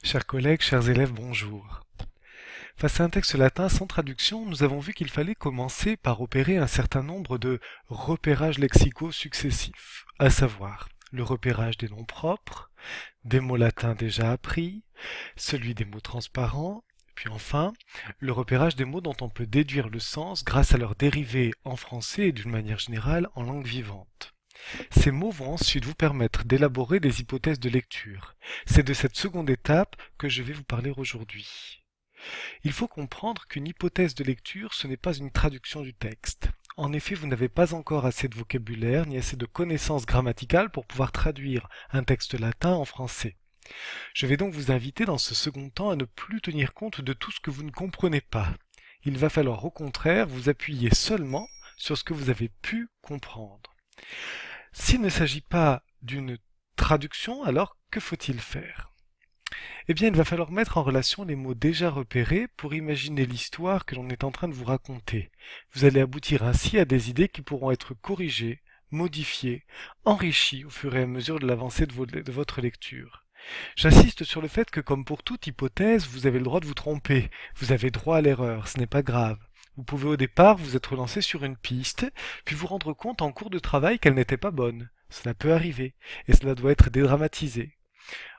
Chers collègues, chers élèves, bonjour. Face à un texte latin sans traduction, nous avons vu qu'il fallait commencer par opérer un certain nombre de repérages lexicaux successifs, à savoir le repérage des noms propres, des mots latins déjà appris, celui des mots transparents, puis enfin, le repérage des mots dont on peut déduire le sens grâce à leurs dérivés en français et d'une manière générale en langue vivante. Ces mots vont ensuite vous permettre d'élaborer des hypothèses de lecture. C'est de cette seconde étape que je vais vous parler aujourd'hui. Il faut comprendre qu'une hypothèse de lecture, ce n'est pas une traduction du texte. En effet, vous n'avez pas encore assez de vocabulaire ni assez de connaissances grammaticales pour pouvoir traduire un texte latin en français. Je vais donc vous inviter dans ce second temps à ne plus tenir compte de tout ce que vous ne comprenez pas. Il va falloir au contraire vous appuyer seulement sur ce que vous avez pu comprendre. S'il ne s'agit pas d'une traduction, alors que faut-il faire? Eh bien, il va falloir mettre en relation les mots déjà repérés pour imaginer l'histoire que l'on est en train de vous raconter. Vous allez aboutir ainsi à des idées qui pourront être corrigées, modifiées, enrichies au fur et à mesure de l'avancée de votre lecture. J'insiste sur le fait que, comme pour toute hypothèse, vous avez le droit de vous tromper. Vous avez droit à l'erreur, ce n'est pas grave. Vous pouvez au départ vous être lancé sur une piste, puis vous rendre compte en cours de travail qu'elle n'était pas bonne. Cela peut arriver, et cela doit être dédramatisé.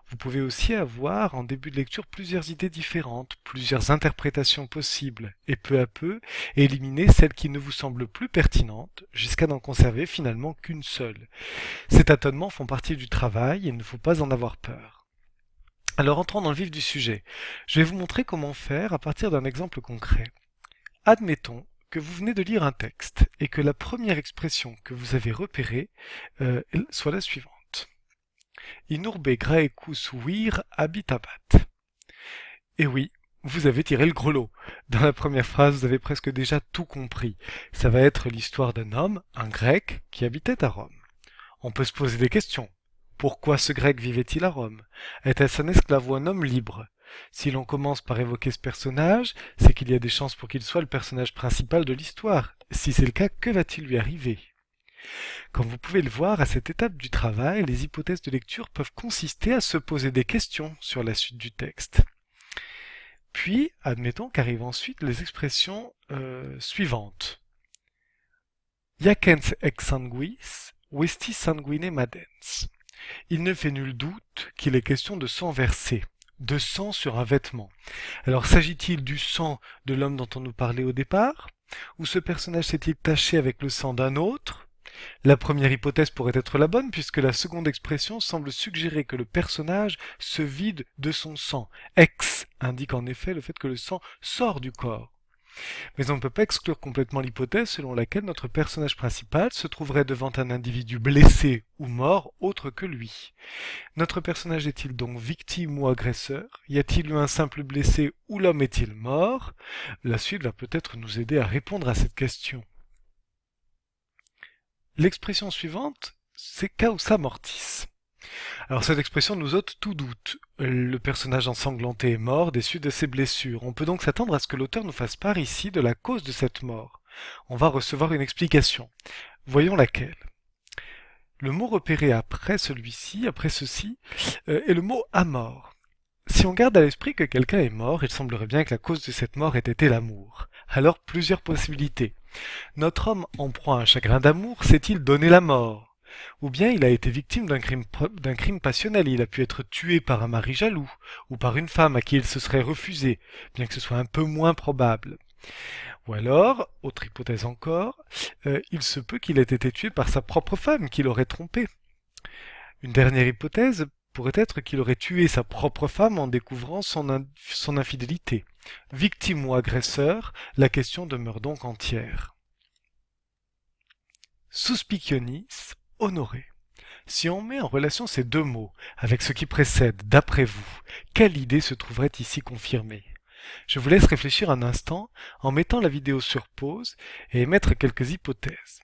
Vous pouvez aussi avoir en début de lecture plusieurs idées différentes, plusieurs interprétations possibles, et peu à peu éliminer celles qui ne vous semblent plus pertinentes, jusqu'à n'en conserver finalement qu'une seule. Ces tâtonnements font partie du travail et il ne faut pas en avoir peur. Alors entrons dans le vif du sujet. Je vais vous montrer comment faire à partir d'un exemple concret. Admettons que vous venez de lire un texte et que la première expression que vous avez repérée soit la suivante. In urbe Graecus vir habitabat. Et oui, vous avez tiré le gros lot. Dans la première phrase, vous avez presque déjà tout compris. Ça va être l'histoire d'un homme, un grec, qui habitait à Rome. On peut se poser des questions. Pourquoi ce grec vivait-il à Rome? Était-ce un esclave ou un homme libre? Si l'on commence par évoquer ce personnage, c'est qu'il y a des chances pour qu'il soit le personnage principal de l'histoire. Si c'est le cas, que va-t-il lui arriver? Comme vous pouvez le voir, à cette étape du travail, les hypothèses de lecture peuvent consister à se poser des questions sur la suite du texte. Puis, admettons qu'arrivent ensuite les expressions suivantes. Jacens ex sanguis, vesti sanguine madens. Il ne fait nul doute qu'il est question de sang versé, de sang sur un vêtement. Alors s'agit-il du sang de l'homme dont on nous parlait au départ? Ou ce personnage s'est-il taché avec le sang d'un autre? La première hypothèse pourrait être la bonne puisque la seconde expression semble suggérer que le personnage se vide de son sang. Ex indique en effet le fait que le sang sort du corps. Mais on ne peut pas exclure complètement l'hypothèse selon laquelle notre personnage principal se trouverait devant un individu blessé ou mort autre que lui. Notre personnage est-il donc victime ou agresseur? Y a-t-il eu un simple blessé ou l'homme est-il mort? La suite va peut-être nous aider à répondre à cette question. L'expression suivante, c'est causa mortis. Alors cette expression nous ôte tout doute. Le personnage ensanglanté est mort des suites de ses blessures. On peut donc s'attendre à ce que l'auteur nous fasse part ici de la cause de cette mort. On va recevoir une explication. Voyons laquelle. Le mot repéré après celui-ci, après ceci, est le mot à mort. Si on garde à l'esprit que quelqu'un est mort, il semblerait bien que la cause de cette mort ait été l'amour. Alors plusieurs possibilités. Notre homme en proie à un chagrin d'amour s'est-il donné la mort? Ou bien il a été victime d'un crime passionnel, il a pu être tué par un mari jaloux, ou par une femme à qui il se serait refusé, bien que ce soit un peu moins probable. Ou alors, autre hypothèse encore, il se peut qu'il ait été tué par sa propre femme, qu'il aurait trompé. Une dernière hypothèse pourrait être qu'il aurait tué sa propre femme en découvrant son infidélité. Victime ou agresseur, la question demeure donc entière. Suspicionis, honoré. Si on met en relation ces deux mots avec ce qui précède, d'après vous, quelle idée se trouverait ici confirmée? Je vous laisse réfléchir un instant en mettant la vidéo sur pause et émettre quelques hypothèses.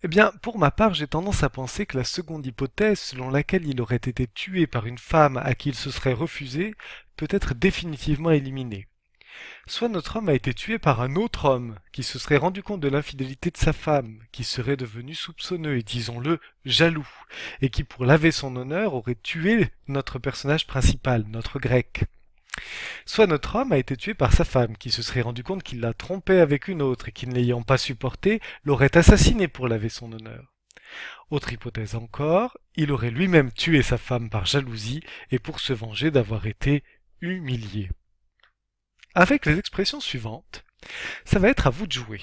Eh bien, pour ma part, j'ai tendance à penser que la seconde hypothèse, selon laquelle il aurait été tué par une femme à qui il se serait refusé, peut être définitivement éliminée. Soit notre homme a été tué par un autre homme, qui se serait rendu compte de l'infidélité de sa femme, qui serait devenu soupçonneux et disons-le, jaloux, et qui pour laver son honneur aurait tué notre personnage principal, notre grec. Soit notre homme a été tué par sa femme, qui se serait rendu compte qu'il la trompait avec une autre et qui, ne l'ayant pas supporté, l'aurait assassiné pour laver son honneur. Autre hypothèse encore, il aurait lui-même tué sa femme par jalousie et pour se venger d'avoir été humilié. Avec les expressions suivantes, ça va être à vous de jouer.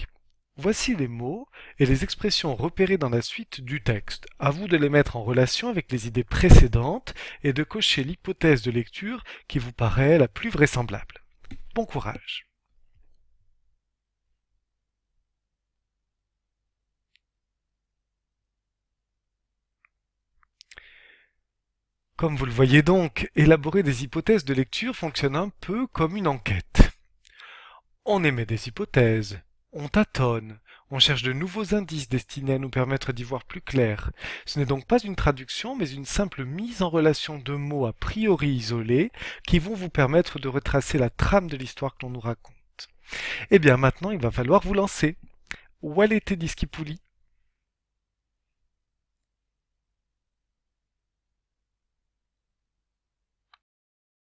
Voici les mots et les expressions repérées dans la suite du texte. À vous de les mettre en relation avec les idées précédentes et de cocher l'hypothèse de lecture qui vous paraît la plus vraisemblable. Bon courage. Comme vous le voyez donc, élaborer des hypothèses de lecture fonctionne un peu comme une enquête. On émet des hypothèses, on tâtonne, on cherche de nouveaux indices destinés à nous permettre d'y voir plus clair. Ce n'est donc pas une traduction, mais une simple mise en relation de mots a priori isolés qui vont vous permettre de retracer la trame de l'histoire que l'on nous raconte. Eh bien maintenant, il va falloir vous lancer. Walete discipuli.